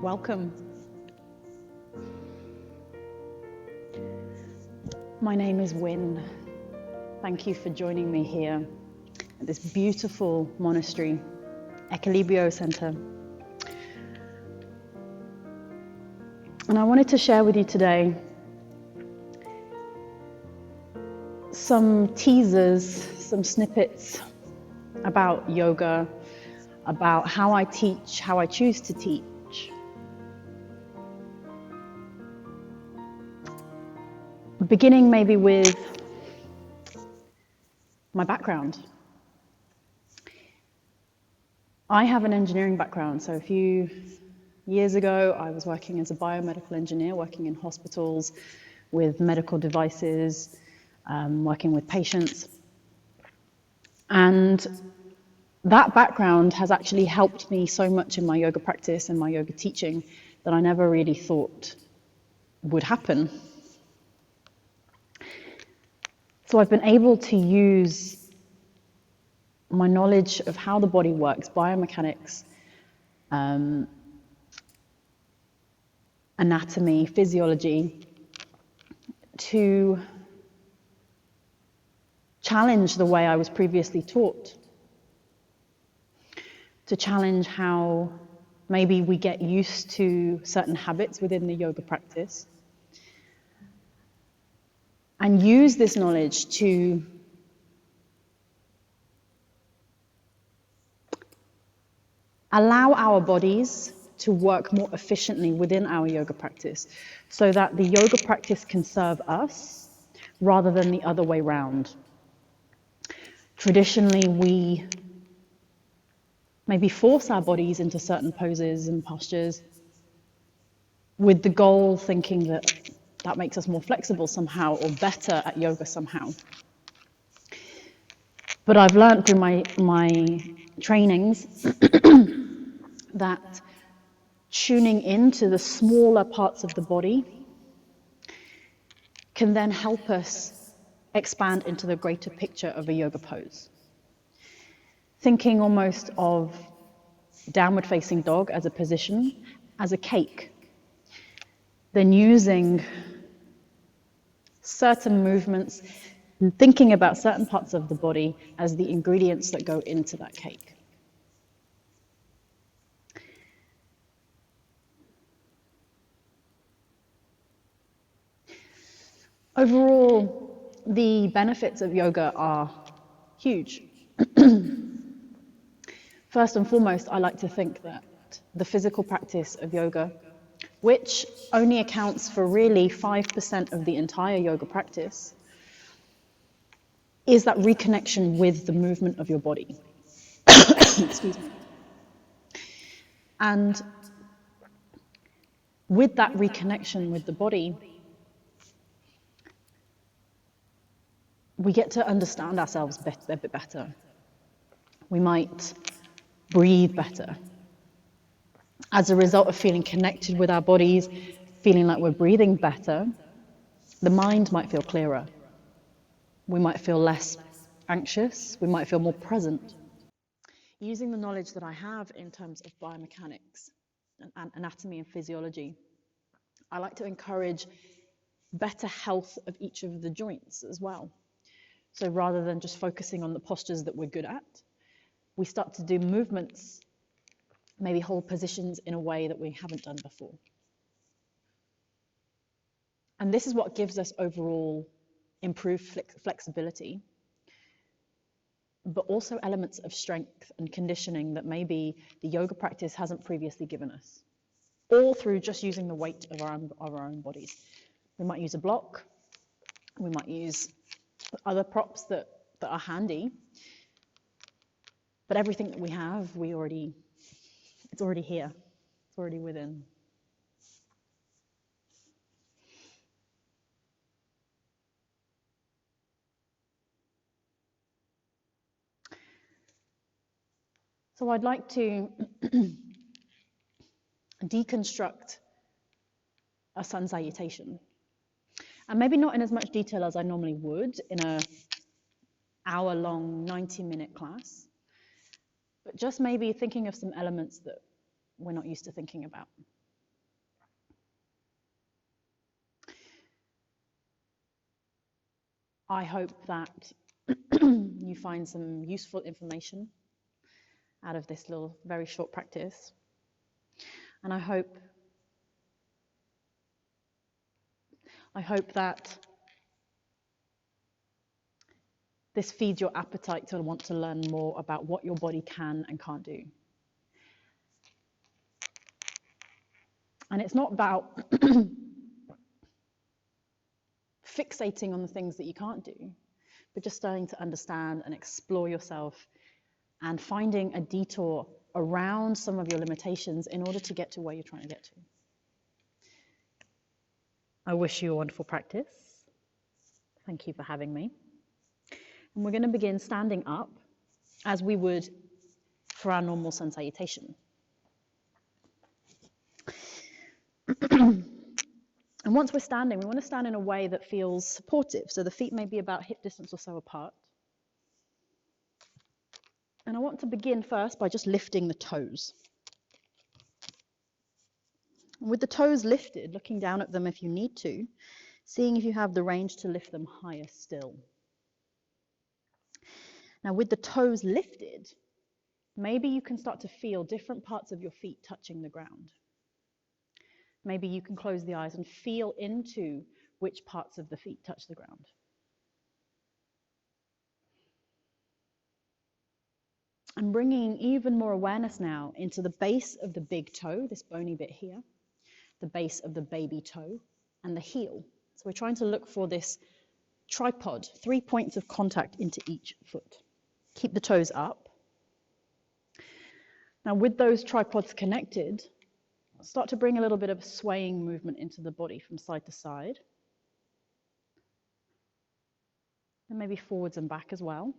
Welcome. My name is Wynne. Thank you for joining me here at this beautiful monastery, Equilibrio Center. And I wanted to share with you today some teasers, some snippets about yoga, about how I teach, how I choose to teach. Beginning maybe with my background. I have an engineering background, so a few years ago I was working as a biomedical engineer, working in hospitals with medical devices, working with patients. And that background has actually helped me so much in my yoga practice and my yoga teaching that I never really thought would happen. So I've been able to use my knowledge of how the body works, biomechanics, anatomy, physiology, to challenge the way I was previously taught, to challenge how maybe we get used to certain habits within the yoga practice, and use this knowledge to allow our bodies to work more efficiently within our yoga practice so that the yoga practice can serve us rather than the other way round. Traditionally, we maybe force our bodies into certain poses and postures with the goal thinking that that makes us more flexible somehow or better at yoga somehow. But I've learned through my trainings that tuning into the smaller parts of the body can then help us expand into the greater picture of a yoga pose. Thinking almost of downward facing dog as a position, as a cake, then using certain movements, and thinking about certain parts of the body as the ingredients that go into that cake. Overall, the benefits of yoga are huge. First and foremost, I like to think that the physical practice of yoga, which only accounts for really 5% of the entire yoga practice, is that reconnection with the movement of your body. Excuse me. And with that reconnection with the body, we get to understand ourselves a bit better. We might breathe better. As a result of feeling connected with our bodies, feeling like we're breathing better, the mind might feel clearer. We might feel less anxious. We might feel more present. Using the knowledge that I have in terms of biomechanics and anatomy and physiology, I like to encourage better health of each of the joints as well. So rather than just focusing on the postures that we're good at, we start to do movements, maybe hold positions in a way that we haven't done before. And this is what gives us overall improved flexibility, but also elements of strength and conditioning that maybe the yoga practice hasn't previously given us, all through just using the weight of our own bodies. We might use a block, we might use other props that are handy, but everything that we have, it's already here, it's already within. So I'd like to deconstruct a sun salutation. And maybe not in as much detail as I normally would in an hour-long, 90-minute class, but just maybe thinking of some elements that we're not used to thinking about. I hope that you find some useful information out of this little, very short practice. And I hope that this feeds your appetite to want to learn more about what your body can and can't do. And it's not about fixating on the things that you can't do, but just starting to understand and explore yourself and finding a detour around some of your limitations in order to get to where you're trying to get to. I wish you a wonderful practice. Thank you for having me. And we're going to begin standing up as we would for our normal sun salutation. And once we're standing, we want to stand in a way that feels supportive. So the feet may be about hip distance or so apart. And I want to begin first by just lifting the toes. And with the toes lifted, looking down at them if you need to, seeing if you have the range to lift them higher still. Now with the toes lifted, maybe you can start to feel different parts of your feet touching the ground. Maybe you can close the eyes and feel into which parts of the feet touch the ground. I'm bringing even more awareness now into the base of the big toe, this bony bit here, the base of the baby toe, and the heel. So we're trying to look for this tripod, 3 points of contact into each foot. Keep the toes up. Now with those tripods connected, start to bring a little bit of swaying movement into the body from side to side. And maybe forwards and back as well.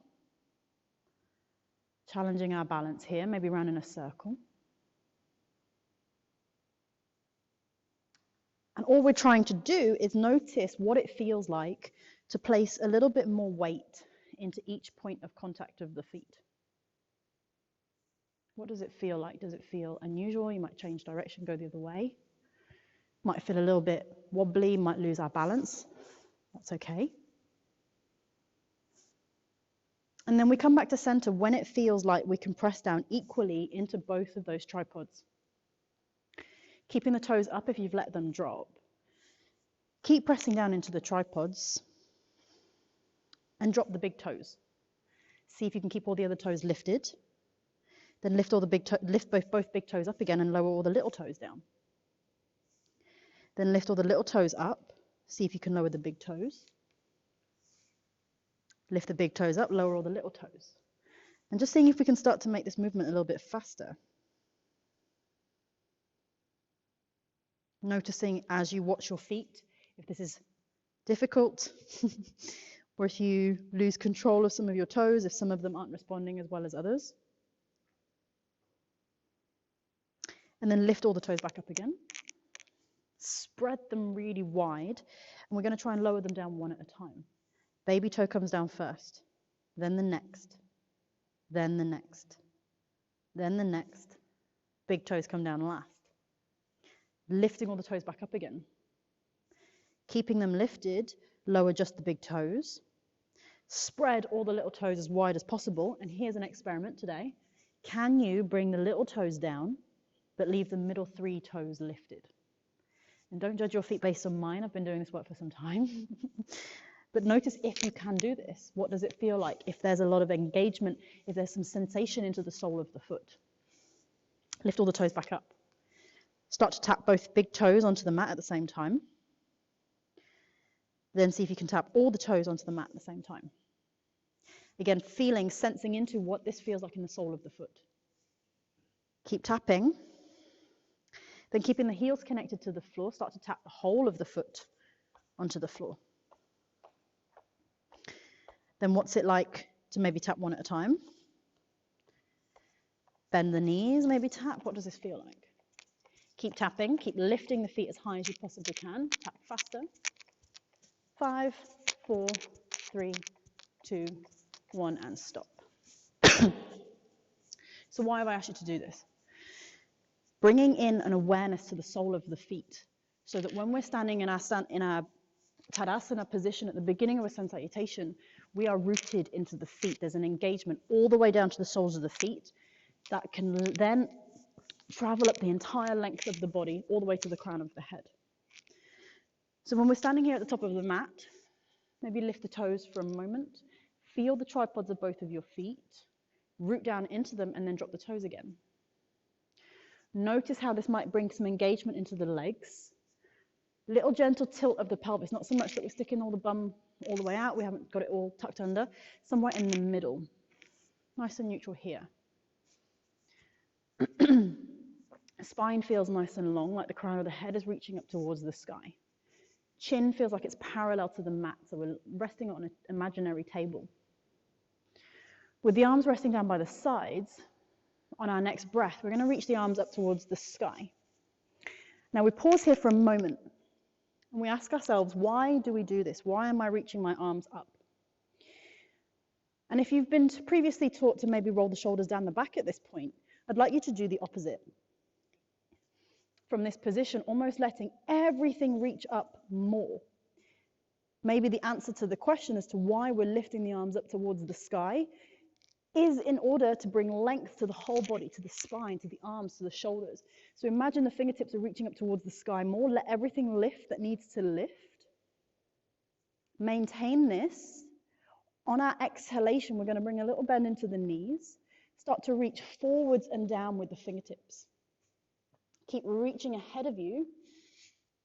Challenging our balance here, maybe round in a circle. And all we're trying to do is notice what it feels like to place a little bit more weight into each point of contact of the feet. What does it feel like? Does it feel unusual? You might change direction, go the other way. Might feel a little bit wobbly, might lose our balance. That's okay. And then we come back to center when it feels like we can press down equally into both of those tripods. Keeping the toes up if you've let them drop. Keep pressing down into the tripods and drop the big toes. See if you can keep all the other toes lifted. Then lift both big toes up again and lower all the little toes down. Then lift all the little toes up. See if you can lower the big toes. Lift the big toes up, lower all the little toes. And just seeing if we can start to make this movement a little bit faster. Noticing as you watch your feet, if this is difficult, or if you lose control of some of your toes, if some of them aren't responding as well as others. And then lift all the toes back up again. Spread them really wide. And we're going to try and lower them down one at a time. Baby toe comes down first. Then the next. Then the next. Then the next. Big toes come down last. Lifting all the toes back up again. Keeping them lifted, lower just the big toes. Spread all the little toes as wide as possible. And here's an experiment today. Can you bring the little toes down, but leave the middle 3 toes lifted? And don't judge your feet based on mine. I've been doing this work for some time. But notice if you can do this. What does it feel like? If there's a lot of engagement, if there's some sensation into the sole of the foot. Lift all the toes back up. Start to tap both big toes onto the mat at the same time. Then see if you can tap all the toes onto the mat at the same time. Again, feeling, sensing into what this feels like in the sole of the foot. Keep tapping. Then keeping the heels connected to the floor, start to tap the whole of the foot onto the floor. Then what's it like to maybe tap one at a time? Bend the knees, maybe tap. What does this feel like? Keep tapping, keep lifting the feet as high as you possibly can. Tap faster. 5, 4, 3, 2, 1, and stop. So why have I asked you to do this? Bringing in an awareness to the sole of the feet, so that when we're standing in our Tadasana position at the beginning of a sun salutation, we are rooted into the feet. There's an engagement all the way down to the soles of the feet that can then travel up the entire length of the body all the way to the crown of the head. So when we're standing here at the top of the mat, maybe lift the toes for a moment, feel the tripods of both of your feet, root down into them and then drop the toes again. Notice how this might bring some engagement into the legs. Little gentle tilt of the pelvis, not so much that we're sticking all the bum all the way out, we haven't got it all tucked under, somewhere in the middle. Nice and neutral here. Spine feels nice and long, like the crown of the head is reaching up towards the sky. Chin feels like it's parallel to the mat, so we're resting on an imaginary table. With the arms resting down by the sides, on our next breath, we're going to reach the arms up towards the sky. Now we pause here for a moment, and we ask ourselves, why do we do this? Why am I reaching my arms up? And if you've been previously taught to maybe roll the shoulders down the back at this point, I'd like you to do the opposite. From this position, almost letting everything reach up more. Maybe the answer to the question as to why we're lifting the arms up towards the sky is in order to bring length to the whole body, to the spine, to the arms, to the shoulders. So imagine the fingertips are reaching up towards the sky more. Let everything lift that needs to lift. Maintain this. On our exhalation, we're going to bring a little bend into the knees. Start to reach forwards and down with the fingertips. Keep reaching ahead of you.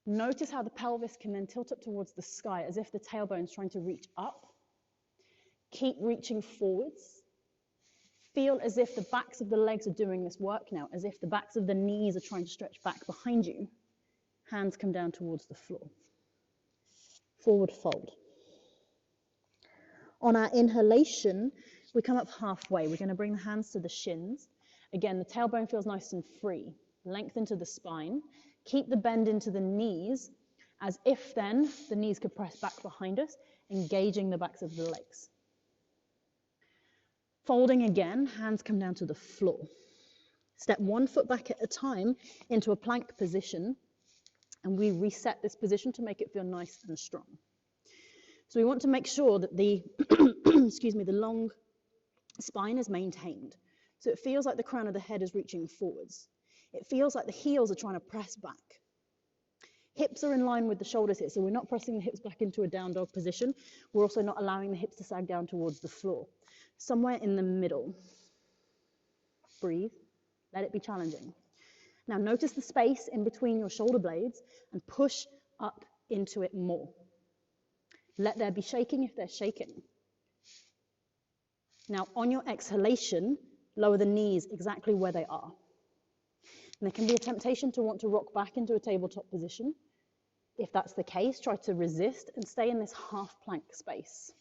Notice how the pelvis can then tilt up towards the sky as if the tailbone's trying to reach up. Keep reaching forwards. Feel as if the backs of the legs are doing this work now, as if the backs of the knees are trying to stretch back behind you. Hands come down towards the floor. Forward fold. On our inhalation, we come up halfway. We're going to bring the hands to the shins. Again, the tailbone feels nice and free. Length into the spine. Keep the bend into the knees, as if then the knees could press back behind us, engaging the backs of the legs. Folding again, hands come down to the floor. Step 1 foot back at a time into a plank position, and we reset this position to make it feel nice and strong. So we want to make sure that the, the long spine is maintained. So it feels like the crown of the head is reaching forwards. It feels like the heels are trying to press back. Hips are in line with the shoulders here, so we're not pressing the hips back into a down dog position. We're also not allowing the hips to sag down towards the floor. Somewhere in the middle. Breathe. Let it be challenging. Now notice the space in between your shoulder blades and push up into it more. Let there be shaking if there's shaking. Now on your exhalation, lower the knees exactly where they are. And there can be a temptation to want to rock back into a tabletop position. If that's the case, try to resist and stay in this half plank space.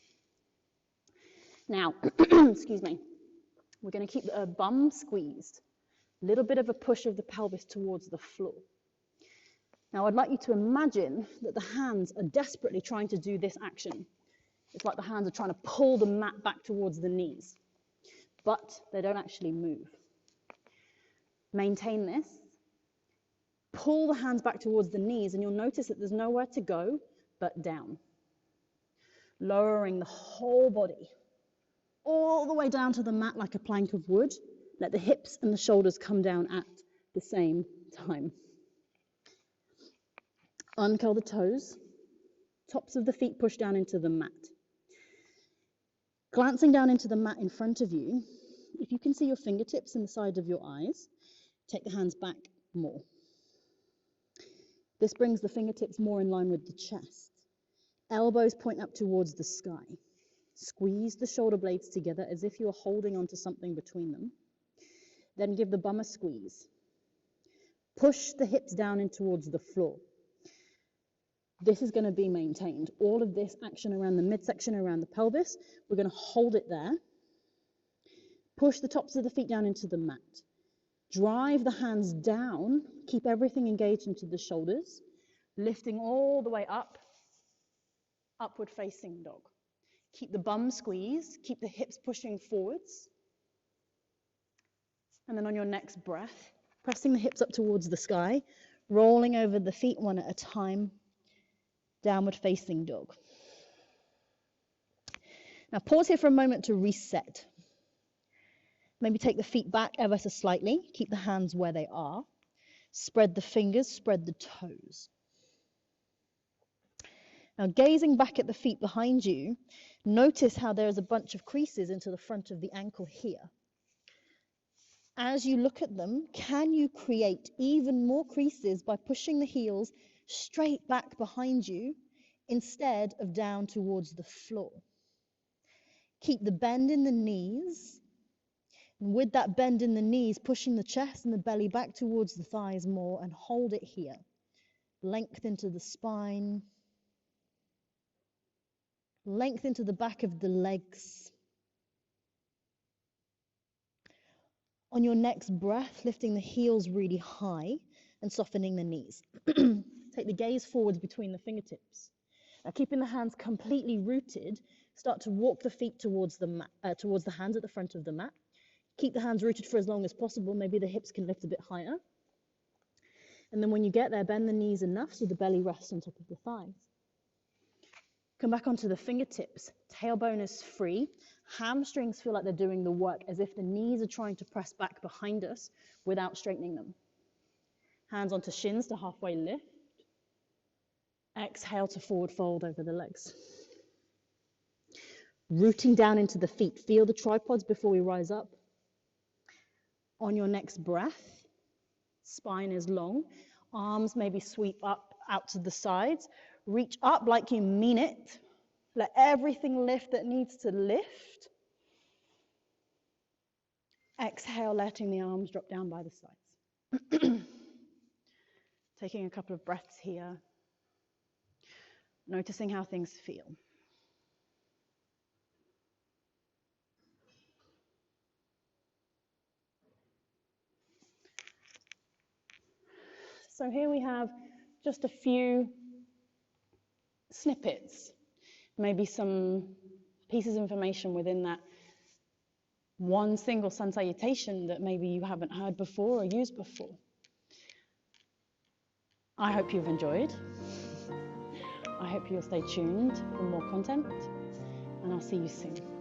Now, excuse me, we're going to keep the bum squeezed. A little bit of a push of the pelvis towards the floor. Now, I'd like you to imagine that the hands are desperately trying to do this action. It's like the hands are trying to pull the mat back towards the knees, but they don't actually move. Maintain this. Pull the hands back towards the knees, and you'll notice that there's nowhere to go but down. Lowering the whole body all the way down to the mat like a plank of wood. Let the hips and the shoulders come down at the same time. Uncurl the toes. Tops of the feet push down into the mat. Glancing down into the mat in front of you, if you can see your fingertips in the side of your eyes, take the hands back more. This brings the fingertips more in line with the chest. Elbows point up towards the sky. Squeeze the shoulder blades together as if you're holding onto something between them. Then give the bum a squeeze. Push the hips down in towards the floor. This is going to be maintained. All of this action around the midsection, around the pelvis, we're going to hold it there. Push the tops of the feet down into the mat. Drive the hands down. Keep everything engaged into the shoulders. Lifting all the way up. Upward facing dog. Keep the bum squeezed. Keep the hips pushing forwards. And then on your next breath, pressing the hips up towards the sky, rolling over the feet one at a time, Downward facing dog. Now pause here for a moment to reset. Maybe take the feet back ever so slightly. Keep the hands where they are. Spread the fingers, spread the toes. Now gazing back at the feet behind you, notice how there's a bunch of creases into the front of the ankle here. As you look at them, can you create even more creases by pushing the heels straight back behind you instead of down towards the floor? Keep the bend in the knees, and with that bend in the knees, pushing the chest and the belly back towards the thighs more, and hold it here. Length into the spine, length into the back of the legs. On your next breath, lifting the heels really high and softening the knees. Take the gaze forwards between the fingertips. Now, keeping the hands completely rooted, start to walk the feet towards the mat, towards the hands at the front of the mat. Keep the hands rooted for as long as possible. Maybe the hips can lift a bit higher. And then when you get there, bend the knees enough so the belly rests on top of the thighs. Come back onto the fingertips. Tailbone is free. Hamstrings feel like they're doing the work, as if the knees are trying to press back behind us without straightening them. Hands onto shins to halfway lift. Exhale to forward fold over the legs. Rooting down into the feet. Feel the tripods before we rise up. On your next breath, spine is long. Arms maybe sweep up out to the sides. Reach up like you mean it. Let everything lift that needs to lift. Exhale, letting the arms drop down by the sides. Taking a couple of breaths here. Noticing how things feel. So here we have just a few snippets, maybe some pieces of information within that one single sun salutation that maybe you haven't heard before or used before. I hope you've enjoyed. I hope you'll stay tuned for more content, and I'll see you soon.